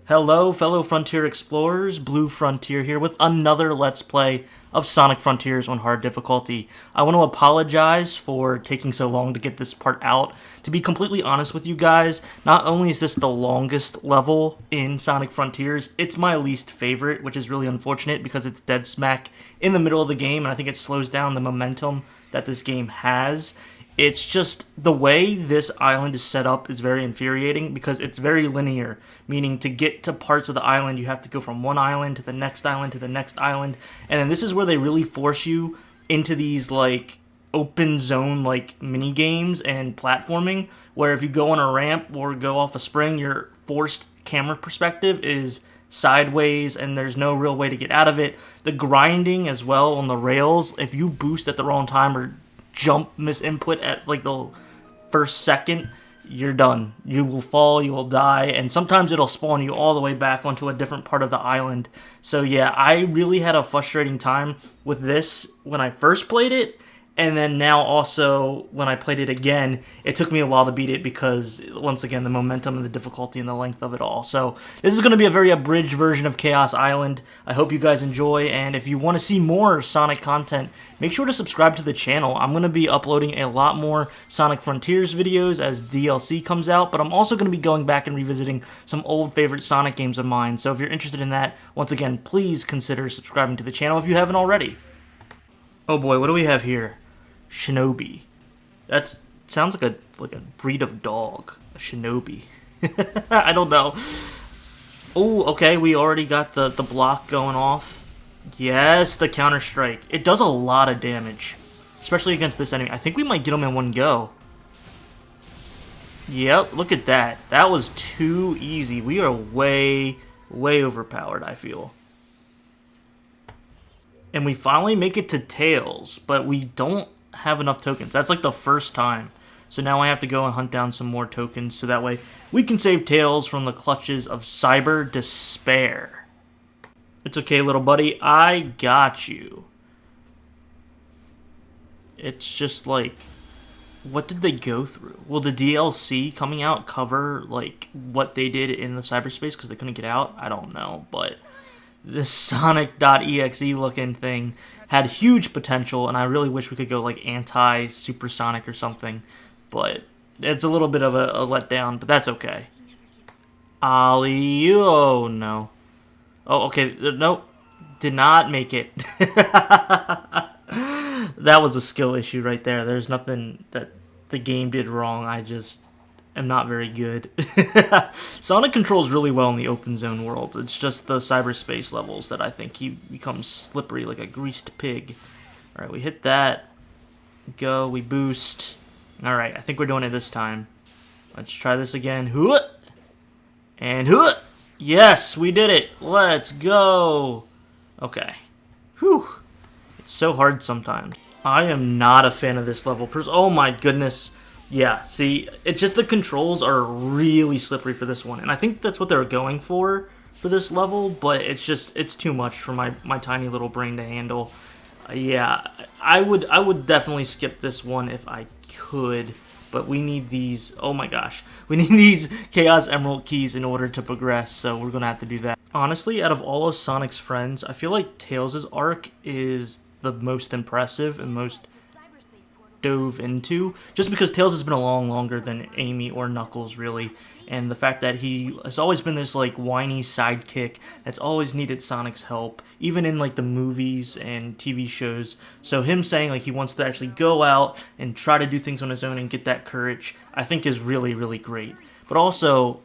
Hello, fellow Frontier Explorers, Blue Frontier here with another Let's Play of Sonic Frontiers on hard difficulty. I want to apologize for taking so long to get this part out. To be completely honest with you guys, not only is this the longest level in Sonic Frontiers, it's my least favorite, which is really unfortunate because it's dead smack in the middle of the game, and I think it slows down the momentum that this game has. It's just the way this island is set up is very infuriating because it's very linear, meaning to get to parts of the island you have to go from one island to the next island to the next island, and then this is where they really force you into these like open zone like mini games and platforming where if you go on a ramp or go off a spring, your forced camera perspective is sideways and there's no real way to get out of it. The grinding as well on the rails, if you boost at the wrong time or jump misinput at like the first second, you're done. You will fall, you will die, and sometimes it'll spawn you all the way back onto a different part of the island. So yeah, I really had a frustrating time with this when I first played it, and then now also when I played it again, it took me a while to beat it because, once again, the momentum and the difficulty and the length of it all. So this is going to be a very abridged version of Chaos Island. I hope you guys enjoy, and if you want to see more Sonic content, make sure to subscribe to the channel. I'm going to be uploading a lot more Sonic Frontiers videos as DLC comes out, but I'm also going to be going back and revisiting some old favorite Sonic games of mine. So if you're interested in that, once again, please consider subscribing to the channel if you haven't already. Oh boy, what do we have here? Shinobi. That sounds like a breed of dog. A shinobi. I don't know. Oh, okay, we already got the block going off. Yes, the counter strike. It does a lot of damage, especially against this enemy. I think we might get him in one go. Yep, look at that. That was too easy. We are way overpowered, I feel. And we finally make it to Tails, but we don't have enough tokens. That's like the first time. So now I have to go and hunt down some more tokens so that way we can save Tails from the clutches of Cyber Despair. It's okay, little buddy. I got you. It's just like, what did they go through? Will the DLC coming out cover like what they did in the cyberspace because they couldn't get out? I don't know, but this Sonic.exe looking thing had huge potential, and I really wish we could go like anti-Supersonic or something, but it's a little bit of a letdown, but that's okay. Ollie, oh no. Oh, okay, nope. Did not make it. That was a skill issue right there. There's nothing that the game did wrong. I just am not very good. Sonic controls really well in the open zone world. It's just the cyberspace levels that I think he becomes slippery like a greased pig. Alright, we hit that. Go, we boost. Alright, I think we're doing it this time. Let's try this again. And yes, we did it. Let's go. Okay. Whew. It's so hard sometimes. I am not a fan of this level. Oh my goodness. Yeah, see, it's just the controls are really slippery for this one. And I think that's what they were going for this level, but it's too much for my tiny little brain to handle. Yeah, I would definitely skip this one if I could, but we need these, oh my gosh, we need these Chaos Emerald keys in order to progress, so we're gonna have to do that. Honestly, out of all of Sonic's friends, I feel like Tails' arc is the most impressive and most dove into, just because Tails has been along longer than Amy or Knuckles, really, and the fact that he has always been this like whiny sidekick that's always needed Sonic's help, even in like the movies and TV shows. So him saying like he wants to actually go out and try to do things on his own and get that courage, I think is really great. But also,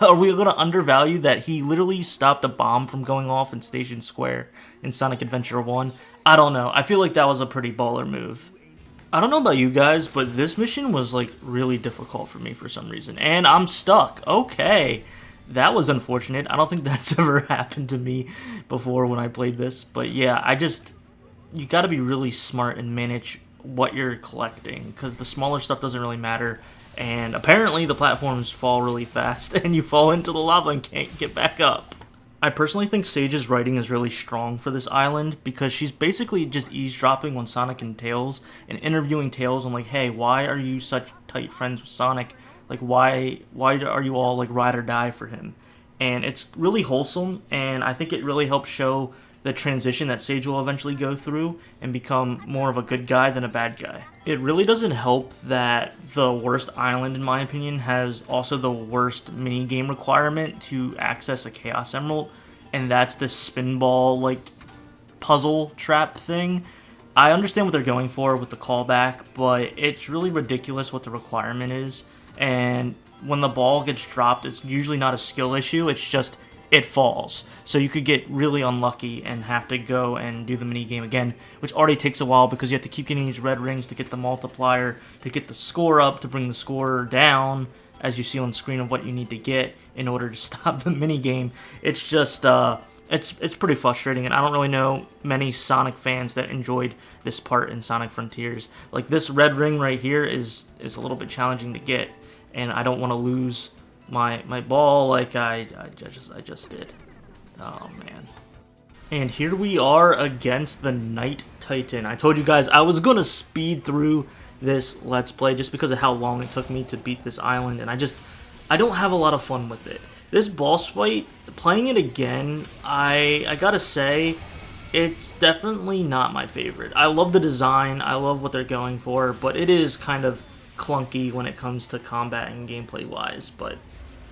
are we going to undervalue that he literally stopped a bomb from going off in Station Square in Sonic Adventure 1? I don't know. I feel like that was a pretty baller move. I don't know about you guys, but this mission was like really difficult for me for some reason, and I'm stuck. Okay, that was unfortunate. I don't think that's ever happened to me before when I played this, but yeah, you gotta be really smart and manage what you're collecting, because the smaller stuff doesn't really matter, and apparently the platforms fall really fast, and you fall into the lava and can't get back up. I personally think Sage's writing is really strong for this island because she's basically just eavesdropping on Sonic and Tails and interviewing Tails on like, hey, why are you such tight friends with Sonic? Like, why are you all like ride or die for him? and it's really wholesome, and I think it really helps show the transition that Sage will eventually go through and become more of a good guy than a bad guy. It really doesn't help that the worst island, in my opinion, has also the worst minigame requirement to access a Chaos Emerald, and that's this spinball, like, puzzle trap thing. I understand what they're going for with the callback, but it's really ridiculous what the requirement is, and when the ball gets dropped, it's usually not a skill issue, it's just it falls. So you could get really unlucky and have to go and do the mini game again, which already takes a while because you have to keep getting these red rings to get the multiplier, to get the score up, to bring the score down, as you see on screen of what you need to get in order to stop the mini game. It's just it's pretty frustrating, and I don't really know many Sonic fans that enjoyed this part in Sonic Frontiers. Like, this red ring right here is a little bit challenging to get, and I don't want to lose my ball like I just did. Oh man. And here we are against the Night Titan. I told you guys I was gonna speed through this Let's Play just because of how long it took me to beat this island, and I don't have a lot of fun with it. This boss fight, playing it again, I gotta say, it's definitely not my favorite. I love the design, I love what they're going for, but it is kind of clunky when it comes to combat and gameplay wise, but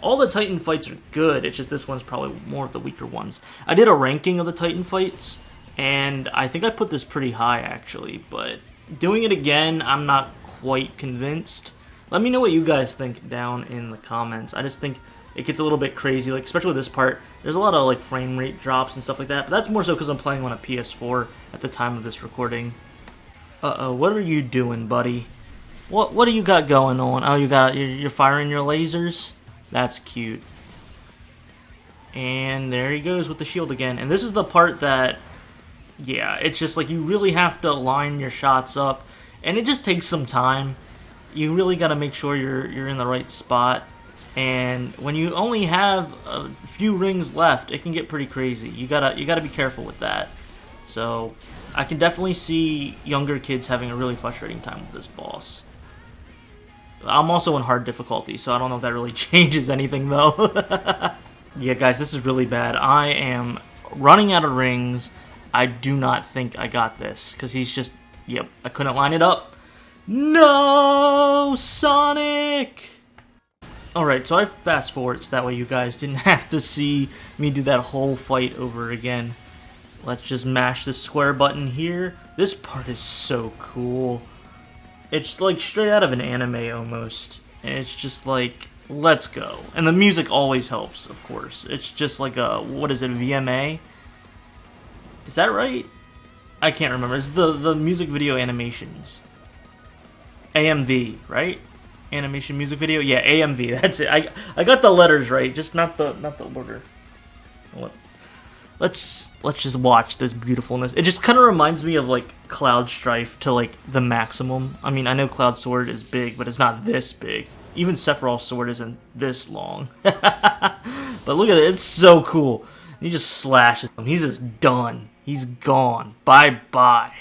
all the Titan fights are good, it's just this one's probably more of the weaker ones. I did a ranking of the Titan fights, and I think I put this pretty high actually, but doing it again, I'm not quite convinced. Let me know what you guys think down in the comments. I just think it gets a little bit crazy, like especially with this part. There's a lot of like frame rate drops and stuff like that, but that's more so because I'm playing on a PS4 at the time of this recording. Uh-oh, what are you doing, buddy? What do you got going on? Oh, you're firing your lasers? That's cute. And there he goes with the shield again. And this is the part that, yeah, it's just like you really have to line your shots up, and it just takes some time. You really got to make sure you're in the right spot. And when you only have a few rings left, it can get pretty crazy. You gotta be careful with that. So I can definitely see younger kids having a really frustrating time with this boss. I'm also in hard difficulty, so I don't know if that really changes anything, though. Yeah, guys, this is really bad. I am running out of rings. I do not think I got this, because he's just... Yep, I couldn't line it up. No, Sonic! Alright, so I fast forward so that way you guys didn't have to see me do that whole fight over again. Let's just mash the square button here. This part is so cool. It's like straight out of an anime almost. And it's just like, let's go. And the music always helps, of course. It's just like a, what is it, VMA? Is that right? I can't remember. It's the music video animations. AMV, right? Animation music video? Yeah, AMV, that's it. I got the letters right, just not the order. Let's just watch this beautifulness. It just kind of reminds me of like Cloud Strife to like the maximum. I mean, I know Cloud Sword is big, but it's not this big. Even Sephiroth's sword isn't this long. But look at it, it's so cool. He just slashes him. He's just done. He's gone. Bye-bye.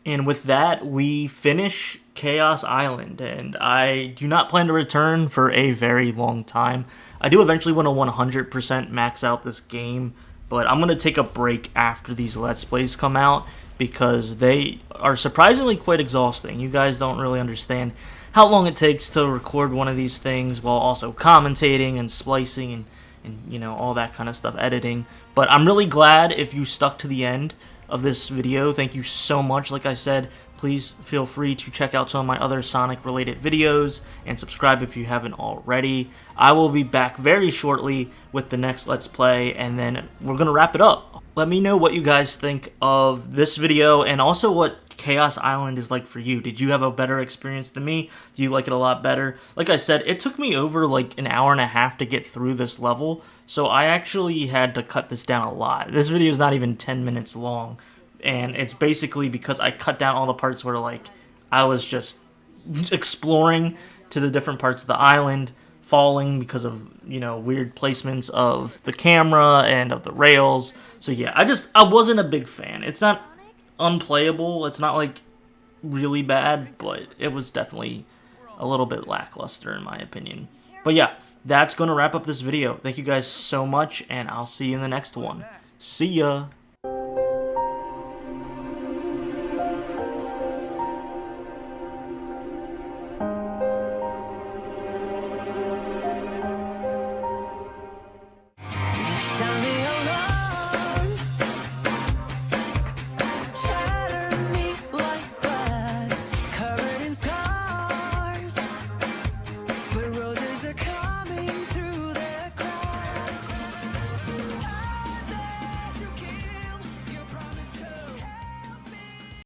And with that, we finish Chaos Island, and I do not plan to return for a very long time. I do eventually want to 100% max out this game, but I'm going to take a break after these Let's Plays come out because they are surprisingly quite exhausting. You guys don't really understand how long it takes to record one of these things while also commentating and splicing and you know, all that kind of stuff, editing. But I'm really glad if you stuck to the end of this video. Thank you so much. Like I said, please feel free to check out some of my other Sonic related videos and subscribe if you haven't already. I will be back very shortly with the next Let's Play, and then we're gonna wrap it up. Let me know what you guys think of this video and also what Chaos Island is like for you. Did you have a better experience than me? Do you like it a lot better? Like I said, it took me over like an hour and a half to get through this level, so I actually had to cut this down a lot. This video is not even 10 minutes long, and it's basically because I cut down all the parts where like I was just exploring to the different parts of the island, falling because of, you know, weird placements of the camera and of the rails. So yeah, I wasn't a big fan. It's not unplayable, it's not like really bad, but it was definitely a little bit lackluster in my opinion. But yeah, that's going to wrap up this video. Thank you guys so much, and I'll see you in the next one. See ya!